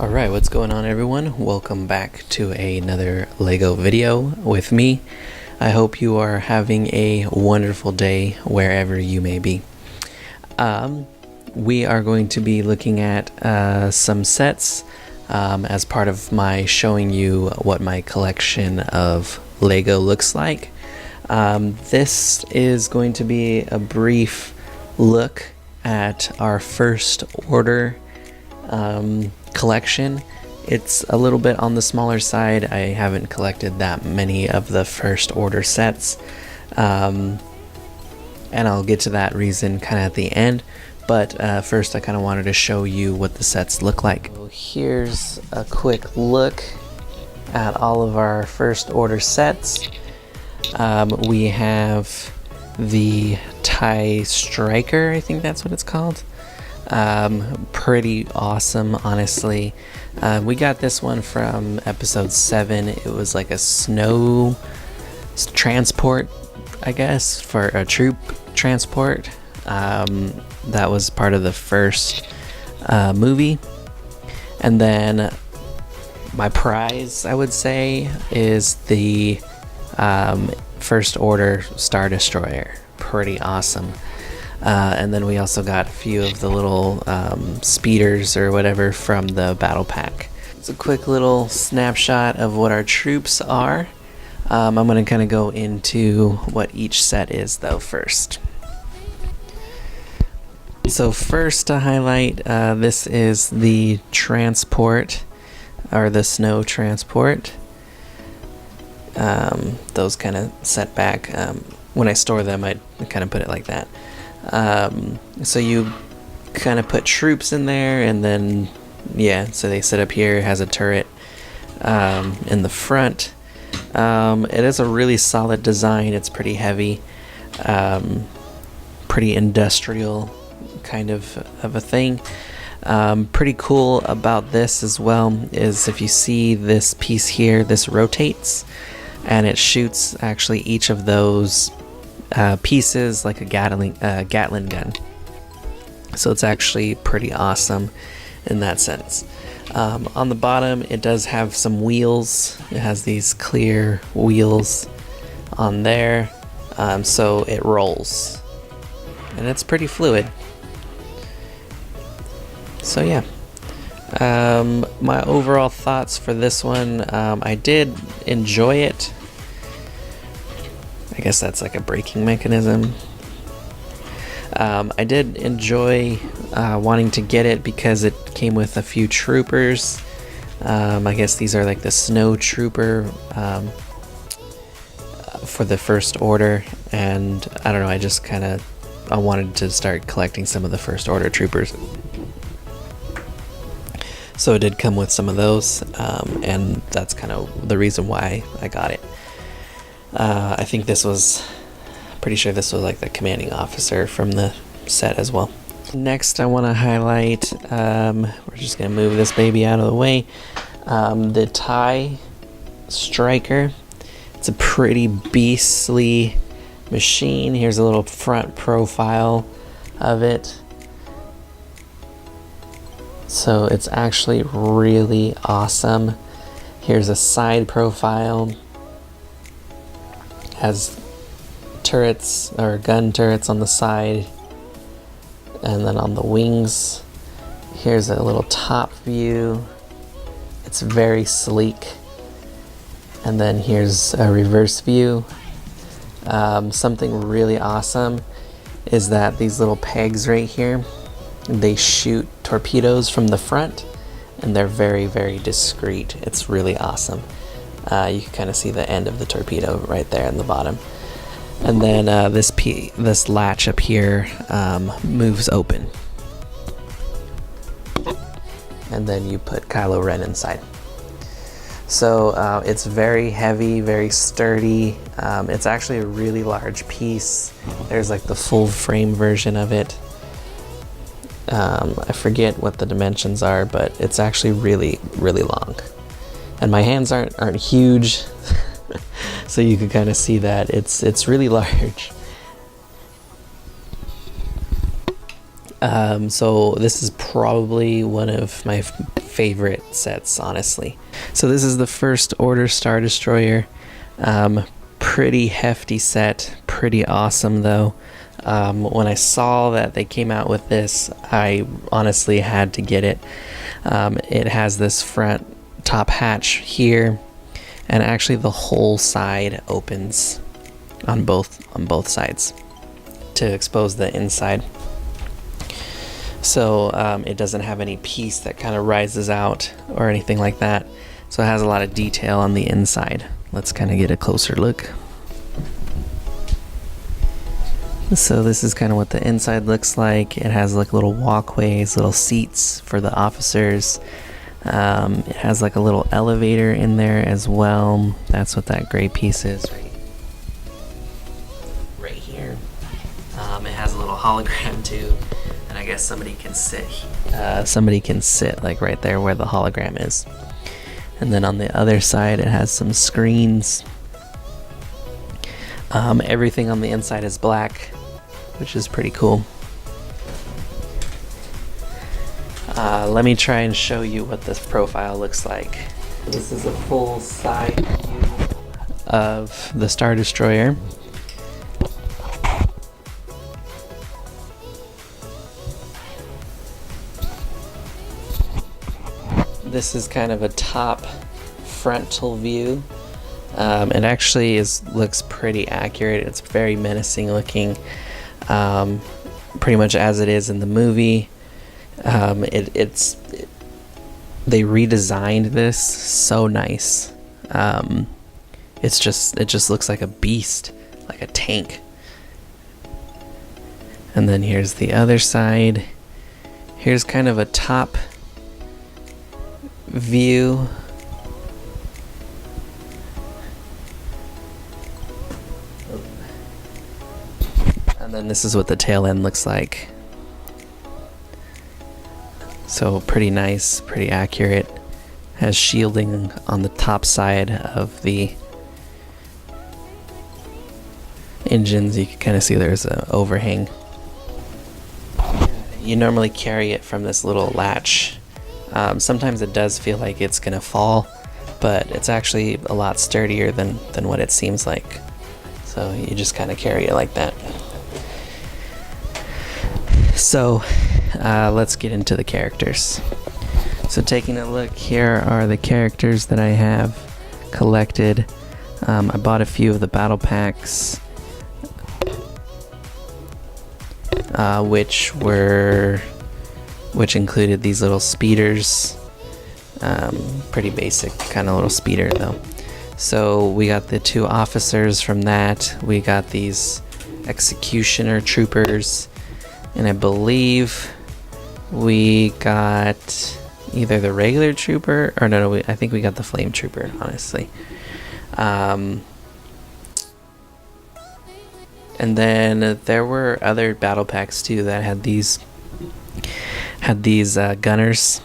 Alright, what's going on everyone? Welcome back to another LEGO video with me. I hope you are having a wonderful day wherever you may be. We are going to be looking at some sets as part of my showing you what my collection of LEGO looks like. This is going to be a brief look at our first order collection. It's a little bit on the smaller side. I haven't collected that many of the first order sets, and I'll get to that reason kind of at the end, but first I kind of wanted to show you what the sets look like. So here's a quick look at all of our first order sets. We have the TIE Striker, I think that's what it's called. Pretty awesome, honestly. We got this one from episode 7. It was like a snow transport, I guess, for a troop transport. That was part of the first movie. And then my prize, I would say, is the First Order Star Destroyer. Pretty awesome. And then we also got a few of the little speeders or whatever from the battle pack. It's a quick little snapshot of what our troops are. I'm going to kind of go into what each set is though first. So first to highlight, this is the transport, or the snow transport. Those kind of set back. When I store them, I kind of put it like that. So you kind of put troops in there, and then so they sit up here. It has a turret in the front. It is a really solid design. It's pretty heavy, pretty industrial kind of a thing. Pretty cool about this as well is if you see this piece here, this rotates and it shoots actually each of those pieces like a Gatling gun. So it's actually pretty awesome in that sense. On the bottom, it does have some wheels. It has these clear wheels on there, so it rolls, and it's pretty fluid. So yeah, my overall thoughts for this one, I did enjoy it. I guess that's like a braking mechanism. I did enjoy wanting to get it because it came with a few troopers. I guess these are like the snow trooper for the First Order, and I don't know, I wanted to start collecting some of the First Order troopers. So it did come with some of those, and that's kind of the reason why I got it. I think pretty sure this was like the commanding officer from the set as well. Next I want to highlight, we're just going to move this baby out of the way, the TIE Striker. It's a pretty beastly machine. Here's a little front profile of it. So it's actually really awesome. Here's a side profile. Has turrets or gun turrets on the side, and then on the wings here's a little top view. It's very sleek, and then here's a reverse view. Something really awesome is that these little pegs right here, they shoot torpedoes from the front, and they're very, very discreet. It's really awesome. You can kind of see the end of the torpedo right there in the bottom. And then this latch up here moves open. And then you put Kylo Ren inside. So it's very heavy, very sturdy. It's actually a really large piece. There's like the full frame version of it. I forget what the dimensions are, but it's actually really, really long. And my hands aren't huge, so you can kind of see that it's really large. So this is probably one of my favorite sets, honestly. So this is the First Order Star Destroyer. Pretty hefty set, pretty awesome though. When I saw that they came out with this, I honestly had to get it. It has this front top hatch here, and actually the whole side opens on both sides to expose the inside. So it doesn't have any piece that kind of rises out or anything like that. So it has a lot of detail on the inside. Let's kind of get a closer look. So this is kind of what the inside looks like. It has like little walkways, little seats for the officers. It has like a little elevator in there as well. That's what that gray piece is right here. It has a little hologram too, and I guess somebody can sit like right there where the hologram is. And then on the other side it has some screens. Everything on the inside is black, which is pretty cool. Let me try and show you what this profile looks like. This is a full side view of the Star Destroyer. This is kind of a top frontal view. It actually looks pretty accurate. It's very menacing looking, pretty much as it is in the movie. They redesigned this so nice. It just looks like a beast, like a tank. And then here's the other side. Here's kind of a top view. And then this is what the tail end looks like. So pretty nice, pretty accurate. Has shielding on the top side of the engines. You can kind of see there's an overhang. You normally carry it from this little latch. Sometimes it does feel like it's gonna fall, but it's actually a lot sturdier than what it seems like. So you just kind of carry it like that. So let's get into the characters. So taking a look, here are the characters that I have collected. I bought a few of the battle packs, which included these little speeders. Pretty basic kind of little speeder though. So we got the 2 officers from that. We got these executioner troopers, and I believe we got either the regular trooper or no, I think we got the flame trooper, honestly. And then there were other battle packs too that had these gunners.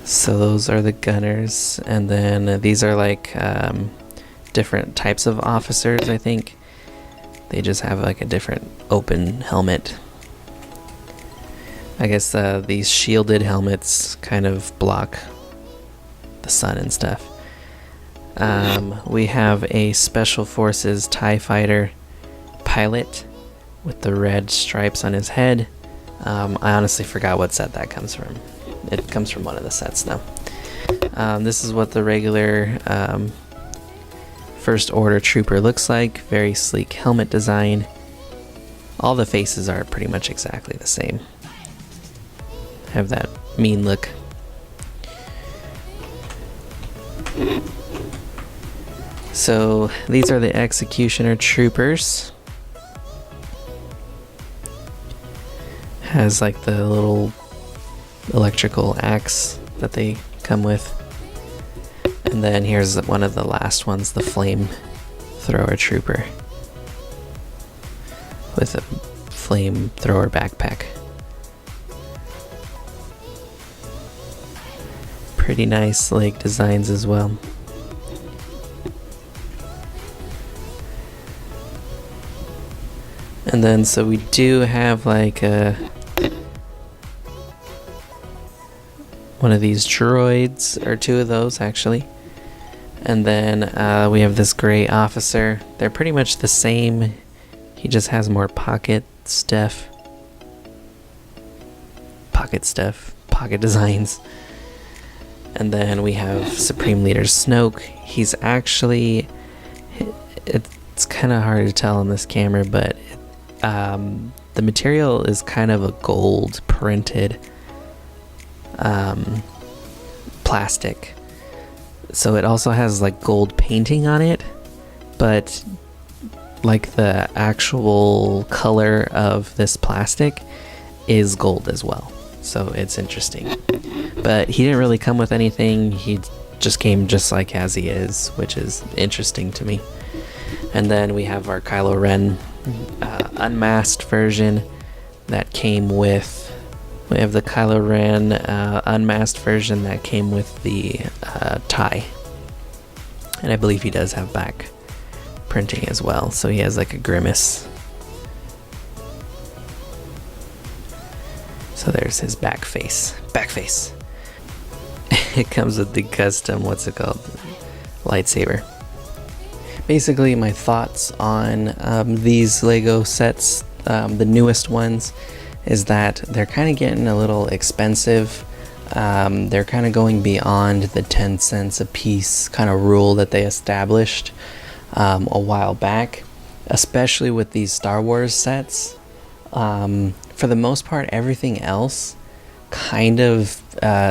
So those are the gunners, and then these are like different types of officers, I think. They just have like a different open helmet. I guess these shielded helmets kind of block the sun and stuff. We have a Special Forces TIE Fighter pilot with the red stripes on his head. I honestly forgot what set that comes from. It comes from one of the sets now. This is what the regular First Order Trooper looks like. Very sleek helmet design. All the faces are pretty much exactly the same. Have that mean look. So these are the Executioner Troopers. Has like the little electrical axe that they come with. And then here's one of the last ones, the Flamethrower Trooper with a flamethrower backpack. Pretty nice like designs as well. And And then so we do have like one of these droids, or two of those actually. And then we have this gray officer. They're pretty much the same. He just has more pocket designs. And then we have Supreme Leader Snoke. He's actually, it's kind of hard to tell on this camera, but the material is kind of a gold printed plastic. So it also has like gold painting on it, but like the actual color of this plastic is gold as well. So it's interesting. But he didn't really come with anything. He just came just like as he is, which is interesting to me. And then we have our Kylo Ren unmasked version that came with... We have the Kylo Ren unmasked version that came with the tie. And I believe he does have back printing as well. So he has like a grimace. So there's his back face. It comes with the custom, what's it called? Lightsaber. Basically, my thoughts on these Lego sets, the newest ones, is that they're kind of getting a little expensive. They're kind of going beyond the 10 cents a piece kind of rule that they established a while back, especially with these Star Wars sets. For the most part, everything else kind of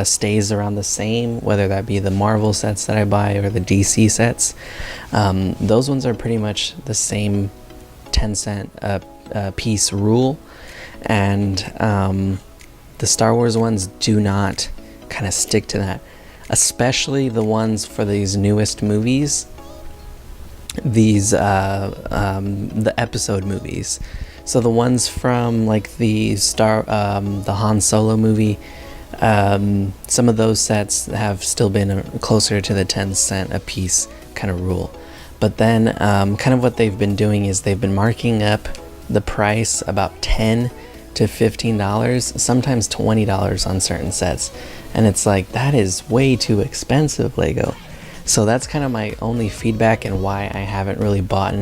stays around the same, whether that be the Marvel sets that I buy or the DC sets. Those ones are pretty much the same 10 cent piece rule, and the Star Wars ones do not kind of stick to that, especially the ones for these newest movies, these the episode movies. So the ones from like the Han Solo movie, some of those sets have still been closer to the 10 cent a piece kind of rule. But then kind of what they've been doing is they've been marking up the price about $10 to $15, sometimes $20 on certain sets. And it's like, that is way too expensive, Lego. So that's kind of my only feedback and why I haven't really bought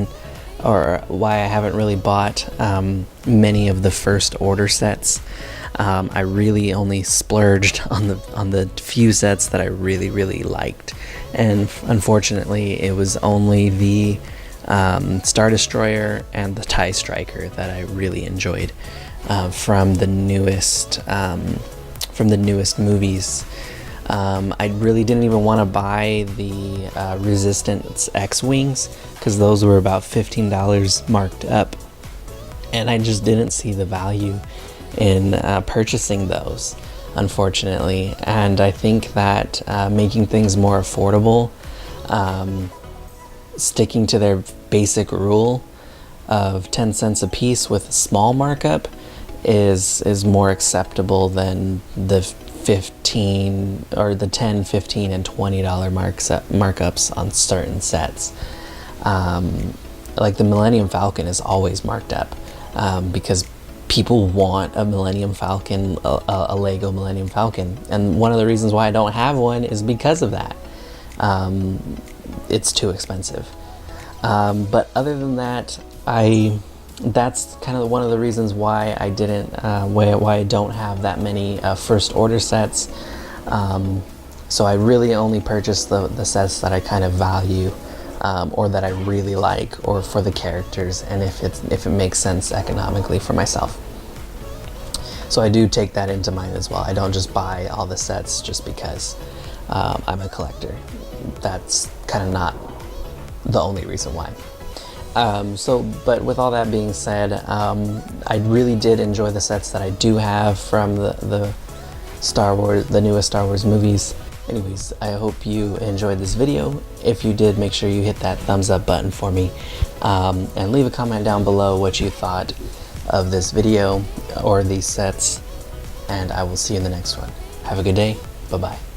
many of the first order sets. I really only splurged on the few sets that I really liked, and unfortunately it was only the Star Destroyer and the TIE Striker that I really enjoyed from the newest movies. I really didn't even want to buy the Resistance X-Wings because those were about $15 marked up, and I just didn't see the value in purchasing those, unfortunately. And I think that making things more affordable, sticking to their basic rule of 10 cents a piece with a small markup is more acceptable than the 15 or the 10, 15 and $20 markups on certain sets. Like the Millennium Falcon is always marked up because people want a Millennium Falcon, a Lego Millennium Falcon, and one of the reasons why I don't have one is because of that. It's too expensive. But other than that, that's kind of one of the reasons why I didn't, why I don't have that many first order sets. So I really only purchase the sets that I kind of value, or that I really like, or for the characters, and if it makes sense economically for myself. So I do take that into mind as well. I don't just buy all the sets just because I'm a collector. That's kind of not the only reason why. But with all that being said, I really did enjoy the sets that I do have from the Star Wars, the newest Star Wars movies. Anyways, I hope you enjoyed this video. If you did, make sure you hit that thumbs up button for me, and leave a comment down below what you thought of this video or these sets, and I will see you in the next one. Have a good day. Bye-bye.